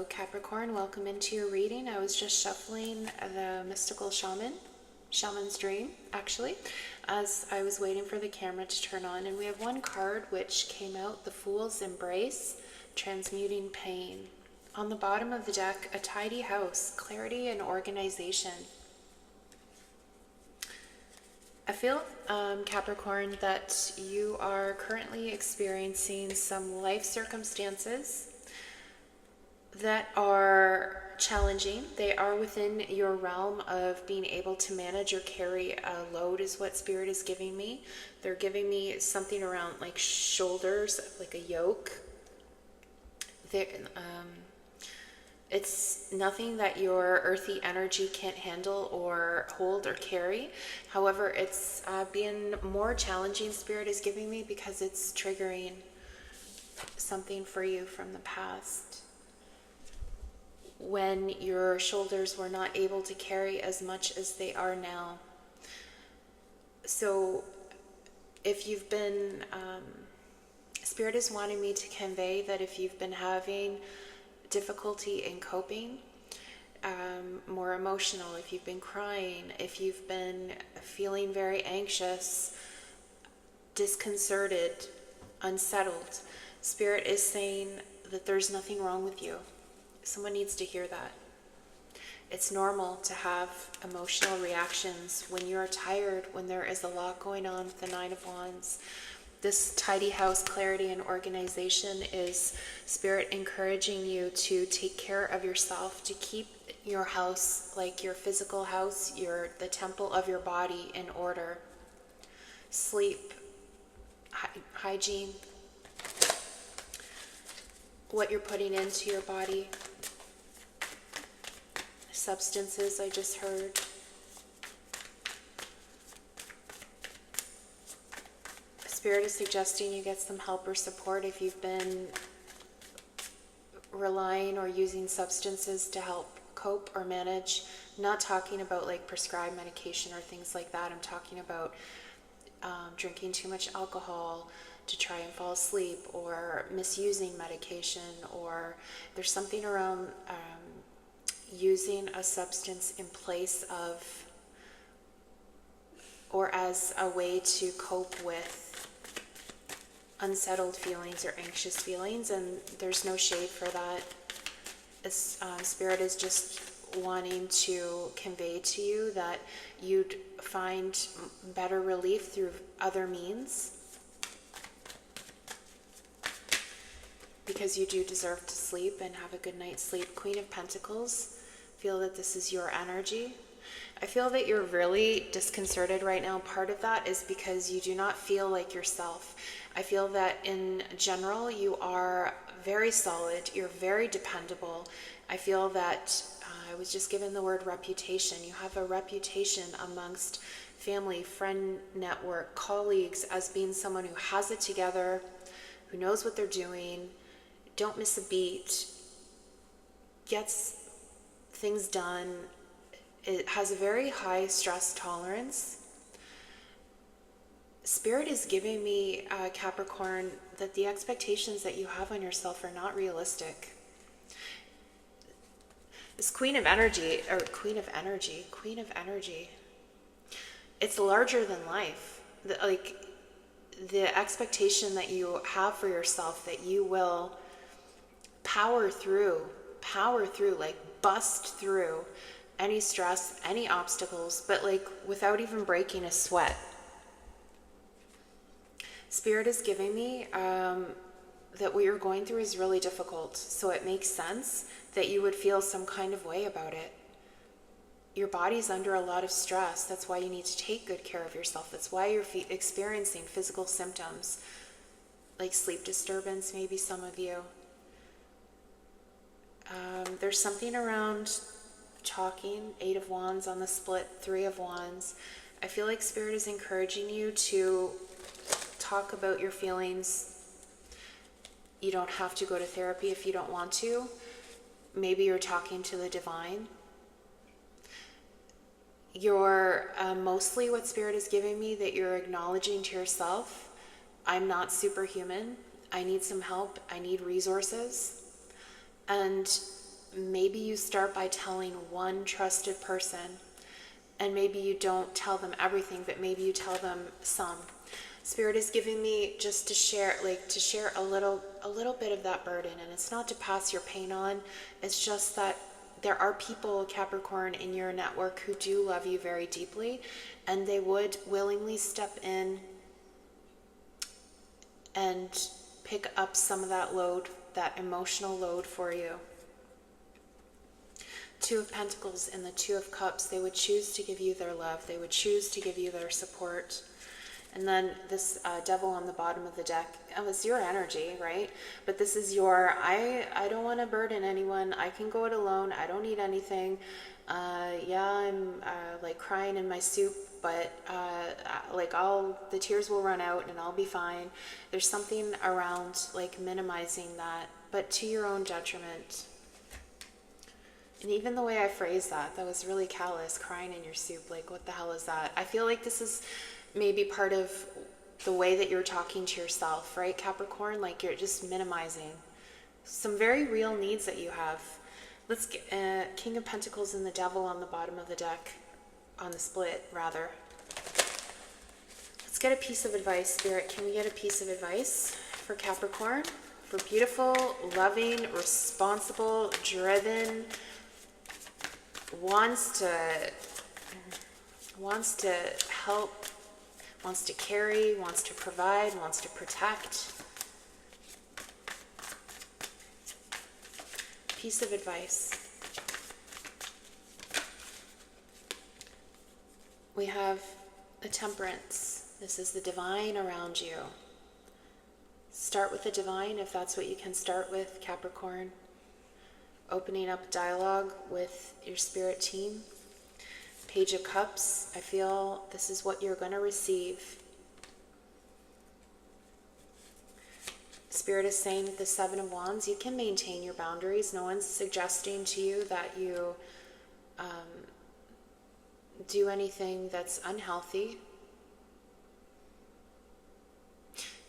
Capricorn, welcome into your reading. I was just shuffling the Mystical Shaman's Dream, actually, as I was waiting for the camera to turn on. And we have one card which came out, the Fool's Embrace, Transmuting Pain. On the bottom of the deck, a tidy house, clarity and organization. I feel, Capricorn, that you are currently experiencing some life circumstances that are challenging. They are within your realm of being able to manage or carry a load, is what Spirit is giving me. They're giving me something around like shoulders, like a yoke. It's nothing that your earthy energy can't handle or hold or carry. However, it's being more challenging, Spirit is giving me, because it's triggering something for you from the past, when your shoulders were not able to carry as much as they are now. So if you've been, Spirit is wanting me to convey that if you've been having difficulty in coping, more emotional, if you've been crying, if you've been feeling very anxious, disconcerted, unsettled, Spirit is saying that there's nothing wrong with you. Someone needs to hear that. It's normal to have emotional reactions when you're tired, when there is a lot going on with the Nine of Wands. This tidy house, clarity and organization is Spirit encouraging you to take care of yourself, to keep your house, like your physical house, the temple of your body, in order. Sleep, hygiene, what you're putting into your body. Substances, I just heard. Spirit is suggesting you get some help or support if you've been relying or using substances to help cope or manage. I'm not talking about like prescribed medication or things like that. I'm talking about drinking too much alcohol to try and fall asleep, or misusing medication, or there's something around using a substance in place of, or as a way to cope with unsettled feelings or anxious feelings, and there's no shade for that. Spirit is just wanting to convey to you that you'd find better relief through other means, because you do deserve to sleep and have a good night's sleep. Queen of Pentacles, feel that this is your energy. I feel that you're really disconcerted right now. Part of that is because you do not feel like yourself. I feel that in general, you are very solid. You're very dependable. I feel that I was just given the word reputation. You have a reputation amongst family, friend network, colleagues as being someone who has it together, who knows what they're doing, don't miss a beat, gets things done. It has a very high stress tolerance. Spirit is giving me, Capricorn, that the expectations that you have on yourself are not realistic. This Queen of Energy, it's larger than life. The expectation that you have for yourself, that you will power through, like bust through any stress, any obstacles, but like without even breaking a sweat. Spirit is giving me that what you're going through is really difficult, so it makes sense that you would feel some kind of way about it. Your body's under a lot of stress. That's why you need to take good care of yourself. That's why you're experiencing physical symptoms like sleep disturbance, maybe some of you. There's something around talking, 8 of Wands on the split, 3 of Wands. I feel like Spirit is encouraging you to talk about your feelings. You don't have to go to therapy if you don't want to. Maybe you're talking to the divine. You're mostly, what Spirit is giving me, that you're acknowledging to yourself, I'm not superhuman. I need some help. I need resources. And maybe you start by telling one trusted person, and maybe you don't tell them everything, but maybe you tell them some. Spirit is giving me just to share a little bit of that burden, and it's not to pass your pain on. It's just that there are people, Capricorn, in your network who do love you very deeply, and they would willingly step in and pick up some of that load, that emotional load for you. Two of Pentacles and the Two of Cups, they would choose to give you their love. They would choose to give you their support. And then this Devil on the bottom of the deck, it's your energy, right? But this is your, I don't want to burden anyone. I can go it alone. I don't need anything. I'm like crying in my soup, but the tears will run out and I'll be fine. There's something around like minimizing that, but to your own detriment. And even the way I phrased that was really callous, crying in your soup. Like, what the hell is that? I feel like this is maybe part of the way that you're talking to yourself, right, Capricorn? Like, you're just minimizing some very real needs that you have. Let's get King of Pentacles and the Devil on the bottom of the deck, on the split, rather. Let's get a piece of advice, Spirit. Can we get a piece of advice for Capricorn? For beautiful, loving, responsible, driven, wants to help, wants to carry, wants to provide, wants to protect. Piece of advice. We have the Temperance. This is the divine around you. Start with the divine if that's what you can start with, Capricorn. Opening up dialogue with your spirit team. Page of Cups. I feel this is what you're going to receive. Spirit is saying with the Seven of Wands, you can maintain your boundaries. No one's suggesting to you that you do anything that's unhealthy.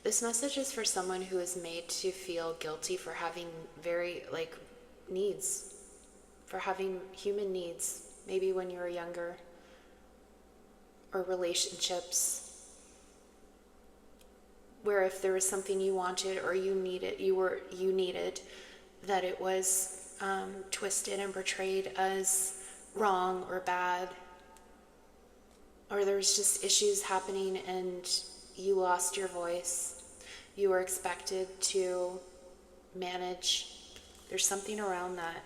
This message is for someone who is made to feel guilty for having needs, for having human needs, maybe when you were younger, or relationships, where if there was something you wanted or you needed, that it was twisted and portrayed as wrong or bad, or there was just issues happening and you lost your voice. You were expected to manage. There's something around that.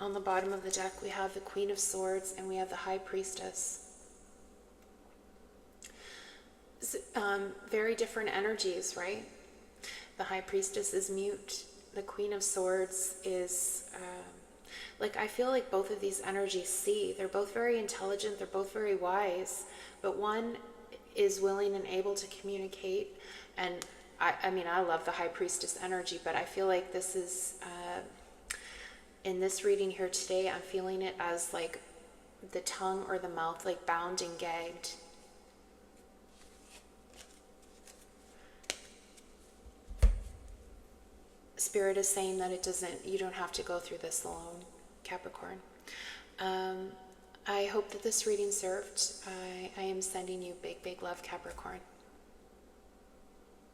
On the bottom of the deck, we have the Queen of Swords and we have the High Priestess. Very different energies, right? The High Priestess is mute. The Queen of Swords is, I feel like both of these energies see. They're both very intelligent. They're both very wise. But one is willing and able to communicate. And I love the High Priestess energy, but I feel like this is, in this reading here today, I'm feeling it as like the tongue or the mouth, like bound and gagged. Spirit is saying that you don't have to go through this alone, Capricorn. I hope that this reading served. I am sending you big, big love, Capricorn.